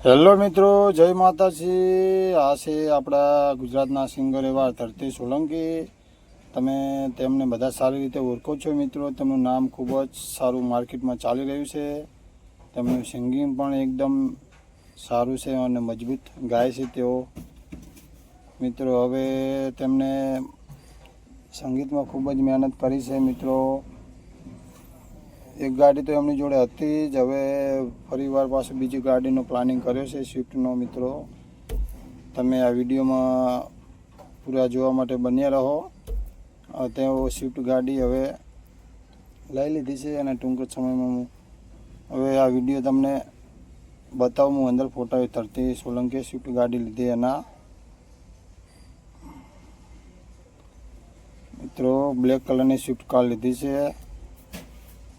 Hello મિત્રો, જય માતાજી। આ છે આપણા ગુજરાતના સિંગર એવા ધરતી સોલંકી। તમે તેમને બધા સારી રીતે ઓળખો છો મિત્રો। તેમનું નામ ખૂબ જ સારું માર્કેટમાં ચાલી રહ્યું છે। તેમનું સિંગિંગ પણ એકદમ સારું છે અને મજબૂત ગાય છે તેઓ મિત્રો। હવે તેમને સંગીતમાં ખૂબ જ મહેનત કરી છે મિત્રો। એક ગાડી તો એમની જોડે હતી જ, હવે ફરીવાર પાછું બીજી ગાડીનો પ્લાનિંગ કર્યો છે સ્વિફ્ટનો મિત્રો। તમે આ વિડીયોમાં પૂરા જોવા માટે બન્યા રહો। તેઓ સ્વિફ્ટ ગાડી હવે લઈ લીધી છે અને ટૂંક જ સમયમાં હવે આ વિડીયો તમને બતાવું। હું અંદર ફોટા ધરતી સોલંકીએ સ્વિફ્ટ ગાડી લીધી એના મિત્રો। બ્લેક કલરની સ્વિફ્ટ કાર લીધી છે।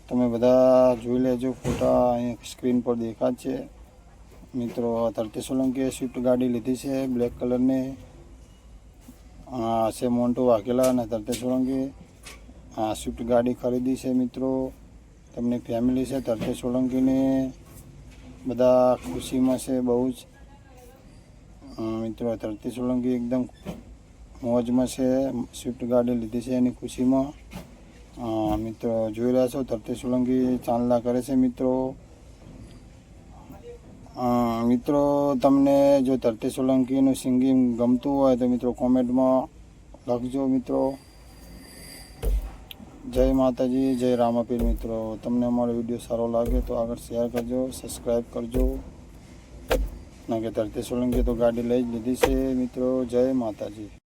તમે બધા જોઈ લેજો, ફોટા અહીં સ્ક્રીન પર દેખાય છે મિત્રો। ધરતી સોલંકીએ સ્વિફ્ટ ગાડી લીધી છે બ્લેક કલરની। છે મોન્ટો વાઘેલા અને ધરતી સોલંકી સ્વિફ્ટ ગાડી ખરીદી છે મિત્રો। તેમની ફેમિલી છે ધરતી સોલંકીની, બધા ખુશીમાં છે બહુ જ મિત્રો। ધરતી સોલંકી એકદમ મોજમાં છે, સ્વિફ્ટ ગાડી લીધી છે એની ખુશીમાં મિત્રો। જોઈ રહ્યા છો ધરતી સોલંકી ચાંદલા કરે છે મિત્રો। મિત્રો તમને જો ધરતી સોલંકીનું સિંગિંગ ગમતું હોય તો મિત્રો કોમેન્ટમાં લખજો મિત્રો। જય માતાજી, જય રામાપીર મિત્રો। તમને અમારો વિડીયો સારો લાગે તો આગળ શેર કરજો, સબસ્ક્રાઈબ કરજો। ના કે ધરતી સોલંકી તો ગાડી લઈ જ લીધી છે મિત્રો। જય માતાજી।